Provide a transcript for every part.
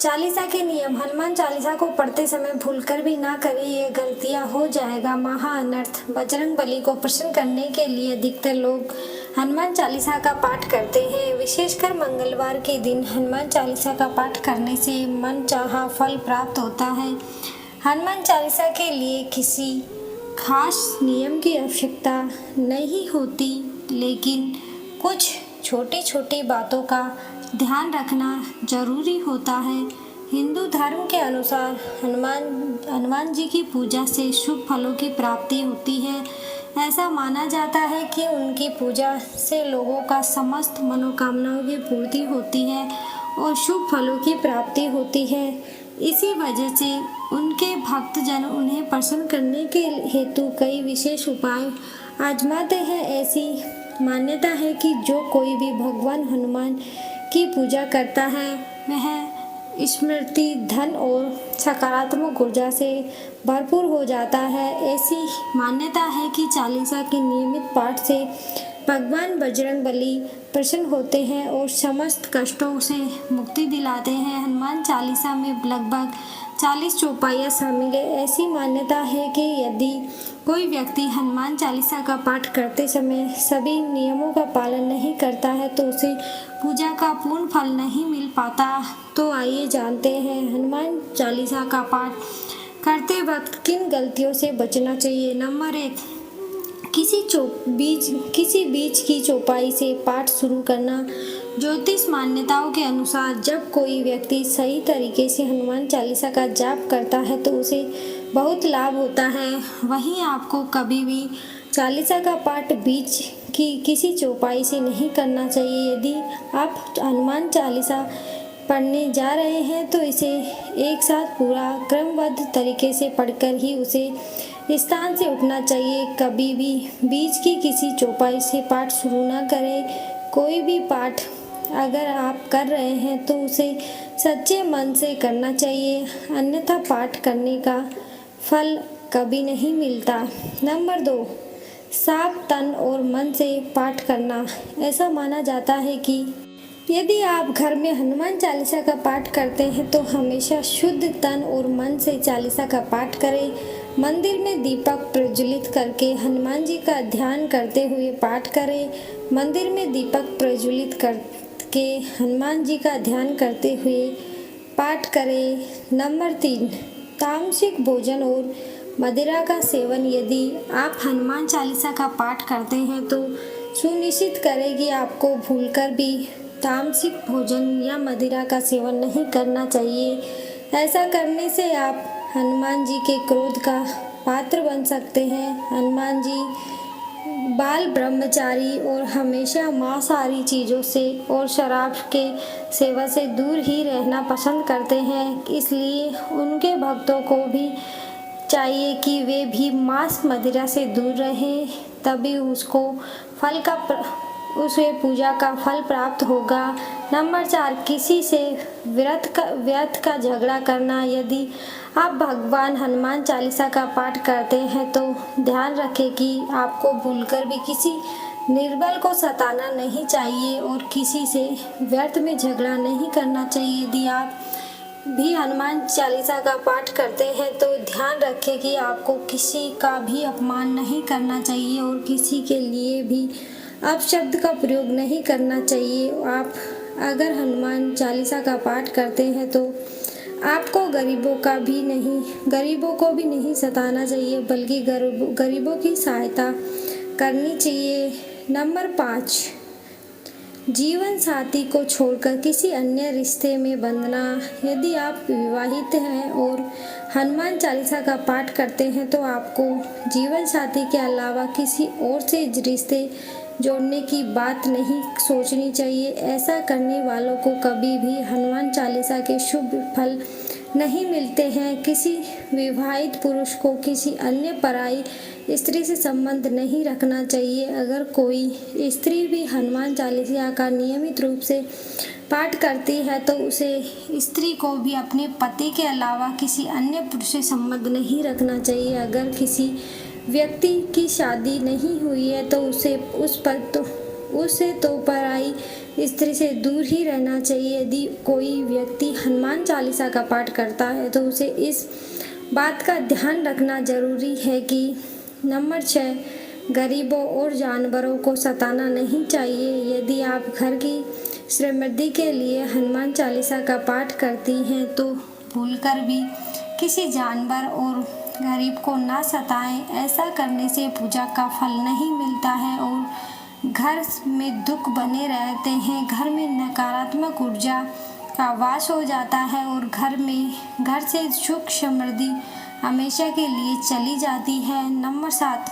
चालीसा के नियम। हनुमान चालीसा को पढ़ते समय भूलकर भी ना करें, ये गलतियां हो जाएगा महा अनर्थ। बजरंग बली को प्रसन्न करने के लिए अधिकतर लोग हनुमान चालीसा का पाठ करते हैं। विशेषकर मंगलवार के दिन हनुमान चालीसा का पाठ करने से मन चाहा फल प्राप्त होता है। हनुमान चालीसा के लिए किसी खास नियम की आवश्यकता नहीं होती, लेकिन कुछ छोटी छोटी बातों का ध्यान रखना जरूरी होता है। हिंदू धर्म के अनुसार हनुमान जी की पूजा से शुभ फलों की प्राप्ति होती है। ऐसा माना जाता है कि उनकी पूजा से लोगों का समस्त मनोकामनाओं की पूर्ति होती है और शुभ फलों की प्राप्ति होती है। इसी वजह से उनके भक्तजन उन्हें प्रसन्न करने के हेतु कई विशेष उपाय आजमाते हैं। ऐसी मान्यता है कि जो कोई भी भगवान हनुमान की पूजा करता है वह स्मृति, धन और सकारात्मक ऊर्जा से भरपूर हो जाता है। ऐसी मान्यता है कि चालीसा के नियमित पाठ से भगवान बजरंग बली प्रसन्न होते हैं और समस्त कष्टों से मुक्ति दिलाते हैं। हनुमान चालीसा में लगभग 40 चौपाइयाँ शामिल है। ऐसी मान्यता है कि यदि कोई व्यक्ति हनुमान चालीसा का पाठ करते समय सभी नियमों का पालन नहीं करता है तो उसे पूजा का पूर्ण फल नहीं मिल पाता। तो आइए जानते हैं हनुमान चालीसा का पाठ करते वक्त किन गलतियों से बचना चाहिए। नंबर 1, किसी बीच की चौपाई से पाठ शुरू करना। ज्योतिष मान्यताओं के अनुसार जब कोई व्यक्ति सही तरीके से हनुमान चालीसा का जाप करता है तो उसे बहुत लाभ होता है। वहीं आपको कभी भी चालीसा का पाठ बीच की किसी चौपाई से नहीं करना चाहिए। यदि आप हनुमान चालीसा पढ़ने जा रहे हैं तो इसे एक साथ पूरा क्रमबद्ध तरीके से पढ़कर ही उसे स्थान से उठना चाहिए। कभी भी बीच की किसी चौपाई से पाठ शुरू ना करें। कोई भी पाठ अगर आप कर रहे हैं तो उसे सच्चे मन से करना चाहिए, अन्यथा पाठ करने का फल कभी नहीं मिलता। नंबर 2, साफ तन और मन से पाठ करना। ऐसा माना जाता है कि यदि आप घर में हनुमान चालीसा का पाठ करते हैं तो हमेशा शुद्ध तन और मन से चालीसा का पाठ करें। मंदिर में दीपक प्रज्वलित करके हनुमान जी का ध्यान करते हुए पाठ करें। मंदिर में दीपक प्रज्वलित करके हनुमान जी का ध्यान करते हुए पाठ करें। नंबर 3, तामसिक भोजन और मदिरा का सेवन। यदि आप हनुमान चालीसा का पाठ करते हैं तो सुनिश्चित करें कि आपको भूलकर भी तामसिक भोजन या मदिरा का सेवन नहीं करना चाहिए। ऐसा करने से आप हनुमान जी के क्रोध का पात्र बन सकते हैं। हनुमान जी बाल ब्रह्मचारी और हमेशा मांसाहारी चीज़ों से और शराब के सेवन से दूर ही रहना पसंद करते हैं। इसलिए उनके भक्तों को भी चाहिए कि वे भी मांस मदिरा से दूर रहें, तभी उसे पूजा का फल प्राप्त होगा। नंबर 4, किसी से व्यर्थ का झगड़ा करना। यदि आप भगवान हनुमान चालीसा का पाठ करते हैं तो ध्यान रखें कि आपको भूलकर भी किसी निर्बल को सताना नहीं चाहिए और किसी से व्यर्थ में झगड़ा नहीं करना चाहिए। यदि आप भी हनुमान चालीसा का पाठ करते हैं तो ध्यान रखें कि आपको किसी का भी अपमान नहीं करना चाहिए और किसी के लिए भी अपशब्द का प्रयोग नहीं करना चाहिए। आप अगर हनुमान चालीसा का पाठ करते हैं तो आपको गरीबों को भी नहीं सताना चाहिए, बल्कि गरीबों की सहायता करनी चाहिए। नंबर 5, जीवन साथी को छोड़कर किसी अन्य रिश्ते में बंधना। यदि आप विवाहित हैं और हनुमान चालीसा का पाठ करते हैं तो आपको जीवन साथी के अलावा किसी और से रिश्ते जोड़ने की बात नहीं सोचनी चाहिए। ऐसा करने वालों को कभी भी हनुमान चालीसा के शुभ फल नहीं मिलते हैं। किसी विवाहित पुरुष को किसी अन्य पराई स्त्री से संबंध नहीं रखना चाहिए। अगर कोई स्त्री भी हनुमान चालीसा का नियमित रूप से पाठ करती है तो उसे स्त्री को भी अपने पति के अलावा किसी अन्य पुरुष से संबंध नहीं रखना चाहिए। अगर किसी व्यक्ति की शादी नहीं हुई है तो उसे तो पराई स्त्री से दूर ही रहना चाहिए। यदि कोई व्यक्ति हनुमान चालीसा का पाठ करता है तो उसे इस बात का ध्यान रखना जरूरी है कि नंबर 6, गरीबों और जानवरों को सताना नहीं चाहिए। यदि आप घर की समृद्धि के लिए हनुमान चालीसा का पाठ करती हैं तो भूलकर भी किसी जानवर और गरीब को ना सताएं। ऐसा करने से पूजा का फल नहीं मिलता है और घर में दुख बने रहते हैं। घर में नकारात्मक ऊर्जा का वास हो जाता है और घर से सुख समृद्धि हमेशा के लिए चली जाती है। नंबर 7,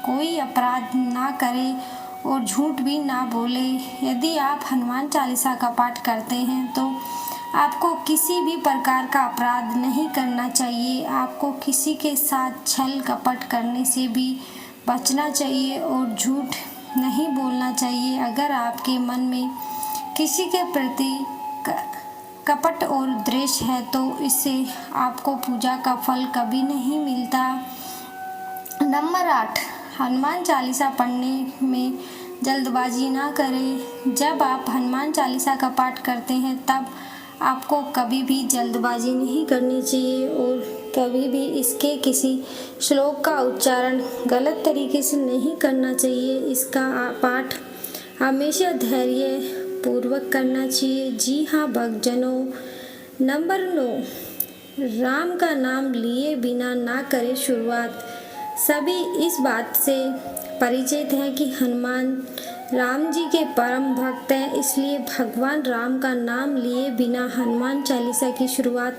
कोई अपराध ना करे और झूठ भी ना बोले। यदि आप हनुमान चालीसा का पाठ करते हैं तो आपको किसी भी प्रकार का अपराध नहीं करना चाहिए। आपको किसी के साथ छल कपट करने से भी बचना चाहिए और झूठ नहीं बोलना चाहिए। अगर आपके मन में किसी के प्रति कपट और द्वेष है तो इससे आपको पूजा का फल कभी नहीं मिलता। नंबर 8, हनुमान चालीसा पढ़ने में जल्दबाजी ना करें। जब आप हनुमान चालीसा का पाठ करते हैं तब आपको कभी भी जल्दबाजी नहीं करनी चाहिए और कभी भी इसके किसी श्लोक का उच्चारण गलत तरीके से नहीं करना चाहिए। इसका पाठ हमेशा धैर्य पूर्वक करना चाहिए। जी हाँ भक्तजनों, नंबर 9, राम का नाम लिए बिना ना करें शुरुआत। सभी इस बात से परिचित हैं कि हनुमान राम जी के परम भक्त हैं, इसलिए भगवान राम का नाम लिए बिना हनुमान चालीसा की शुरुआत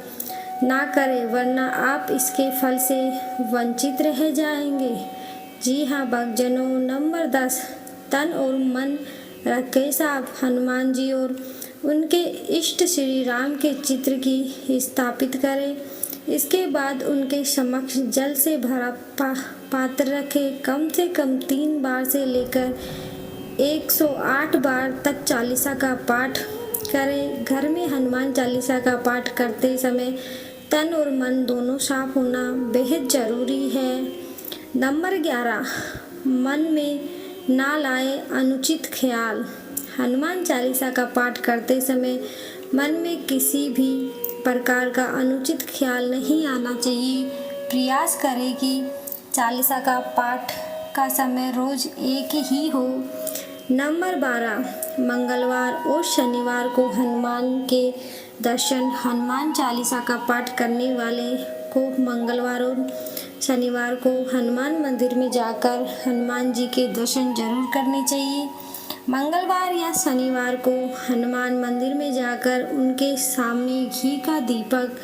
ना करें, वरना आप इसके फल से वंचित रह जाएंगे। जी हाँ भक्तजनों, नंबर 10, तन और मन रखे साफ। हनुमान जी और उनके इष्ट श्री राम के चित्र की स्थापित करें। इसके बाद उनके समक्ष जल से भरा पात्र रखें। कम से कम 3 बार से लेकर 108 बार तक चालीसा का पाठ करें। घर में हनुमान चालीसा का पाठ करते समय तन और मन दोनों साफ होना बेहद जरूरी है। नंबर 11, मन में ना लाए अनुचित ख्याल। हनुमान चालीसा का पाठ करते समय मन में किसी भी प्रकार का अनुचित ख्याल नहीं आना चाहिए। प्रयास करें कि चालीसा का पाठ का समय रोज एक ही हो। नंबर 12, मंगलवार और शनिवार को हनुमान के दर्शन। हनुमान चालीसा का पाठ करने वाले को मंगलवार और शनिवार को हनुमान मंदिर में जाकर हनुमान जी के दर्शन जरूर करने चाहिए। मंगलवार या शनिवार को हनुमान मंदिर में जाकर उनके सामने घी का दीपक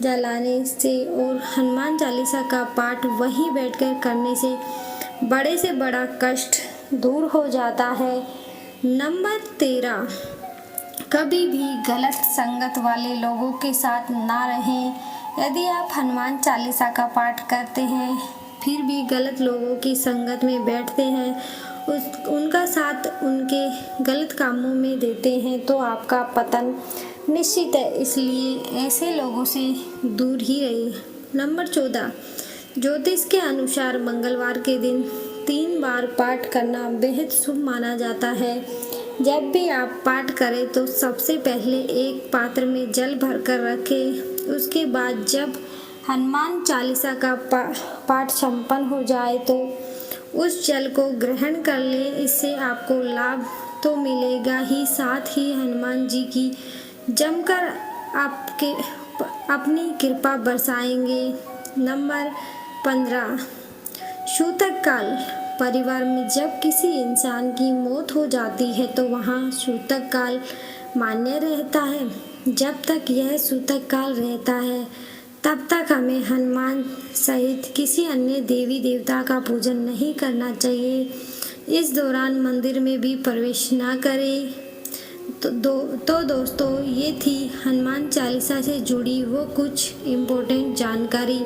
जलाने से और हनुमान चालीसा का पाठ वहीं बैठकर करने से बड़े से बड़ा कष्ट दूर हो जाता है। नंबर 13, कभी भी गलत संगत वाले लोगों के साथ ना रहें। यदि आप हनुमान चालीसा का पाठ करते हैं फिर भी गलत लोगों की संगत में बैठते हैं, उनका साथ उनके गलत कामों में देते हैं तो आपका पतन निश्चित है, इसलिए ऐसे लोगों से दूर ही रहिए। नंबर 14, ज्योतिष के अनुसार मंगलवार के दिन 3 बार पाठ करना बेहद शुभ माना जाता है। जब भी आप पाठ करें तो सबसे पहले एक पात्र में जल भरकर रखें। उसके बाद जब हनुमान चालीसा का पाठ संपन्न हो जाए तो उस जल को ग्रहण कर लें। इससे आपको लाभ तो मिलेगा ही, साथ ही हनुमान जी की जमकर अपनी कृपा बरसाएंगे। नंबर 15, सूतक काल। परिवार में जब किसी इंसान की मौत हो जाती है तो वहाँ सूतक काल मान्य रहता है। जब तक यह सूतक काल रहता है तब तक हमें हनुमान सहित किसी अन्य देवी देवता का पूजन नहीं करना चाहिए। इस दौरान मंदिर में भी प्रवेश ना करें। तो दोस्तों, ये थी हनुमान चालीसा से जुड़ी वो कुछ इम्पोर्टेंट जानकारी।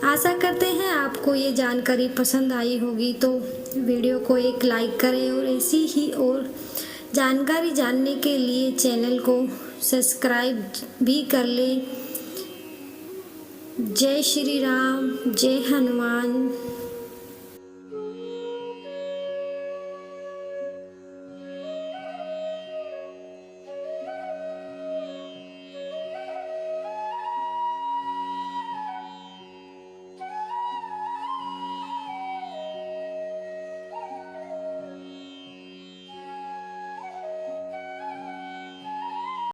आशा करते हैं आपको ये जानकारी पसंद आई होगी, तो वीडियो को एक लाइक करें और ऐसी ही और जानकारी जानने के लिए चैनल को सब्सक्राइब भी कर लें। जय श्री राम, जय हनुमान।